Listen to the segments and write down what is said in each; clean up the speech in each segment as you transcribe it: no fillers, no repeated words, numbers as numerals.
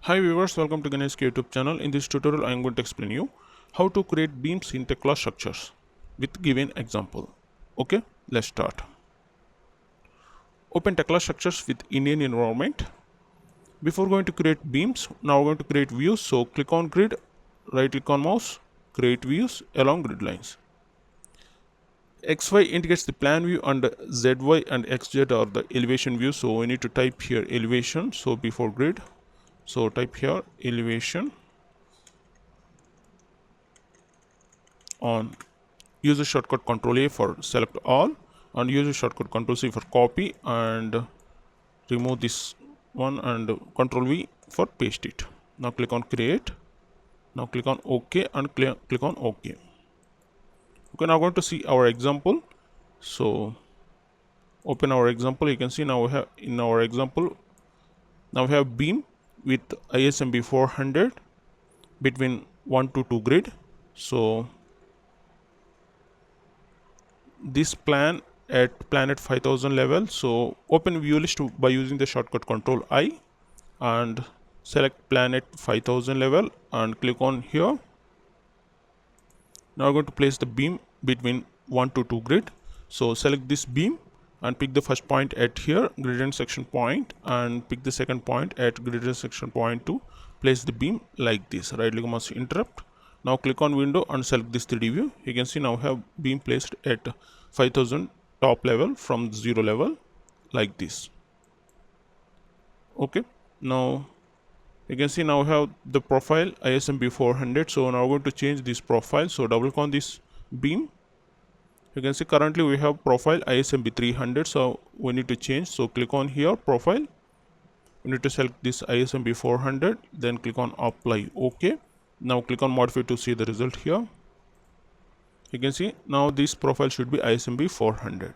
Hi viewers, welcome to Gani's YouTube channel. In this tutorial, I am going to explain you how to create beams in Tekla Structures with given example. Okay, let's start. Open Tekla Structures with Indian environment. Before going to create beams, now we're going to create views. So click on grid, right click on mouse, create views along grid lines. XY indicates the plan view and ZY and XZ are the elevation views. So we need to type here elevation. So before grid, so type here elevation on. Use the shortcut Ctrl A for select all and use the shortcut Ctrl C for copy and remove this one and Ctrl V for paste it. Now click on create. Now click on OK and click on OK. Okay, now going to see our example. So open our example. You can see now we have in our example now we have beam with ISMB 400 between 1 to 2 grid. So this plan at 5000 level. So open view list by using the shortcut Ctrl I and select plan at 5000 level and click on here. Now I'm going to place the beam between 1 to 2 grid. So select this beam and pick the first point at here grid intersection point and pick the second point at grid intersection point to place the beam like this. Right click mouse interrupt. Now click on window and select this 3D view. You can see now we have beam placed at 5000 top level from 0 level like this. Okay, now you can see now we have the profile ISMB 400. So now we're going to change this profile. So double click on this beam. You can see currently we have profile ISMB 300. So we need to change. So click on here profile. We need to select this ISMB 400. Then click on apply. OK. Now click on modify to see the result here. You can see now this profile should be ISMB 400.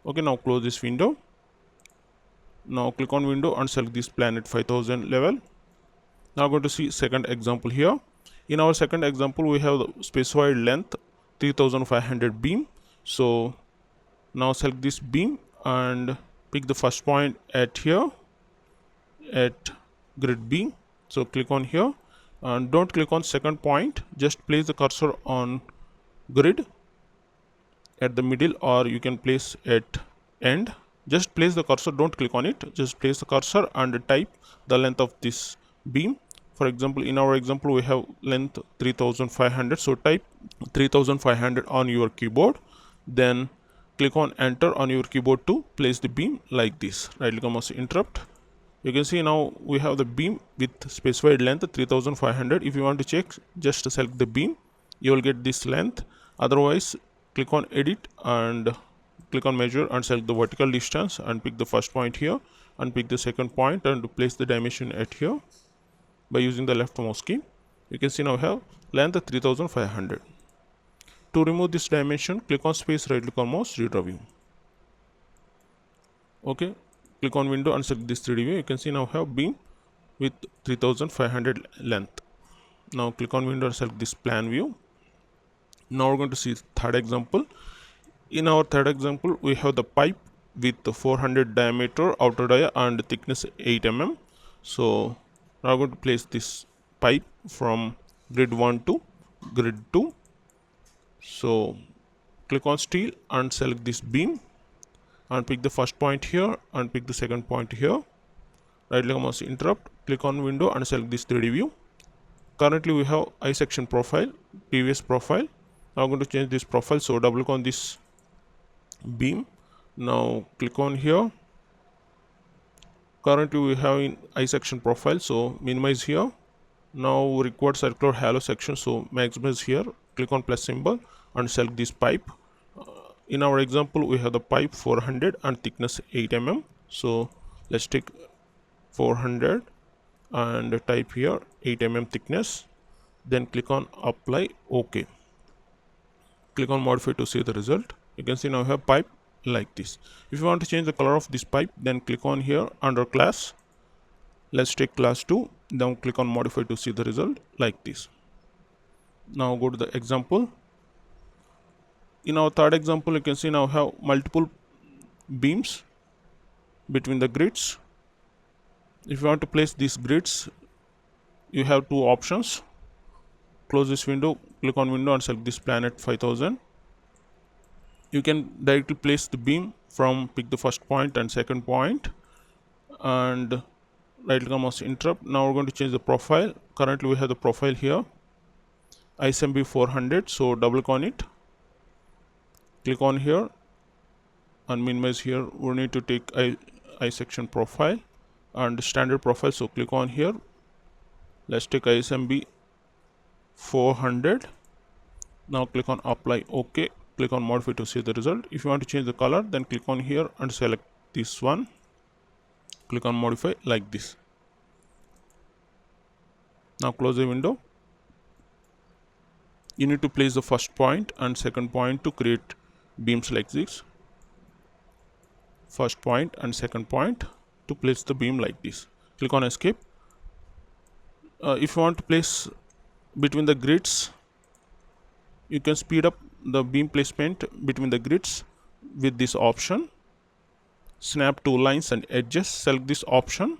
Okay, now close this window. Now click on window and select this plan at 5000 level. Now going to see second example here. In our second example, we have the specified length 3500 beam. So now select this beam and pick the first point at here at grid B. So click on here and don't click on second point. Just place the cursor on grid at the middle, or you can place at end. Just place the cursor, don't click on it. Just place the cursor and type the length of this beam. For example, in our example we have length 3500. So type 3500 on your keyboard, then click on enter on your keyboard to place the beam like this. Right click on mouse interrupt. You can see now we have the beam with specified length 3500. If you want to check, just select the beam, you will get this length. Otherwise click on edit and click on measure and select the vertical distance and pick the first point here and pick the second point and place the dimension at here by using the left mouse key. You can see now we have length 3500. To remove this dimension, click on space, right click on mouse, redraw view. Okay, click on window and select this 3D view. You can see now we have beam with 3500 length. Now click on window and select this plan view. Now we're going to see third example. In our third example, we have the pipe with 400 diameter outer dia and thickness 8 mm. So now I'm going to place this pipe from grid 1 to grid 2. So click on steel and select this beam and pick the first point here and pick the second point here. Right click on mouse interrupt, click on window and select this 3D view. Currently we have I section profile, previous profile. Now I'm going to change this profile. So double click on this beam. Now click on here. Currently we have in I section profile, so minimize here. Now required circular halo section, so maximize here. Click on plus symbol and select this pipe. In our example we have the pipe 400 and thickness 8 mm. So let's take 400 and type here 8 mm thickness, then click on apply. OK. Click on modify to see the result. You can see now we have pipe like this. If you want to change the color of this pipe, then click on here under class. Let's take class 2. Then click on modify to see the result like this. Now go to the example. In our third example, you can see now we have multiple beams between the grids. If you want to place these grids, you have two options. Close this window, click on window and select this planet 5000. You can directly place the beam from pick the first point and second point, and right click on mouse interrupt. Now we're going to change the profile. Currently we have the profile here ISMB 400, so double click on it, click on here and minimize here. We need to take I section profile and standard profile, so click on here. Let's take ISMB 400. Now click on apply, OK, click on modify to see the result. If you want to change the color, then click on here and select this one, click on modify like this. Now close the window. You need to place the first point and second point to create beams like this. First point and second point to place the beam like this. Click on escape. If you want to place between the grids, you can speed up the beam placement between the grids with this option. Snap two lines and edges, select this option.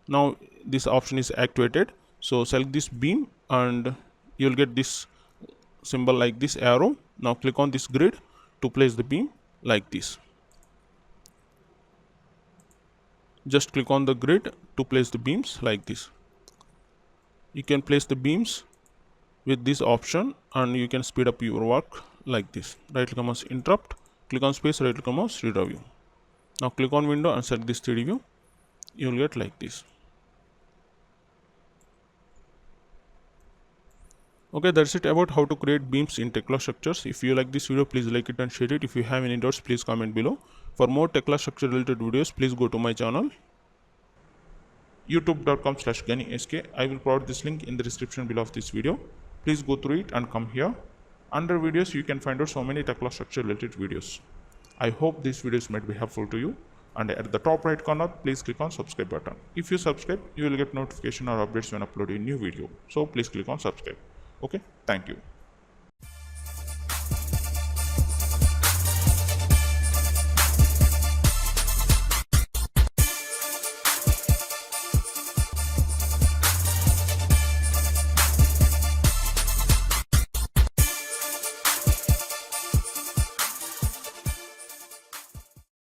Now this option is activated, so select this beam and you'll get this symbol like this arrow. Now click on this grid to place the beam like this. Just click on the grid to place the beams like this. You can place the beams with this option and you can speed up your work like this. Right click on mouse interrupt, click on space, right click on mouse 3D view. Now click on window and select this 3D view. You will get like this. Okay, that's it about how to create beams in Tekla Structures. If you like this video, please like it and share it. If you have any doubts, please comment below. For more Tekla Structure related videos, please go to my channel youtube.com/GaniSK. I will provide this link in the description below of this video. Please go through it and come here. Under videos, you can find out so many Tekla Structure related videos. I hope these videos might be helpful to you. And at the top right corner, please click on subscribe button. If you subscribe, you will get notification or updates when I upload a new video. So please click on subscribe. Okay, thank you.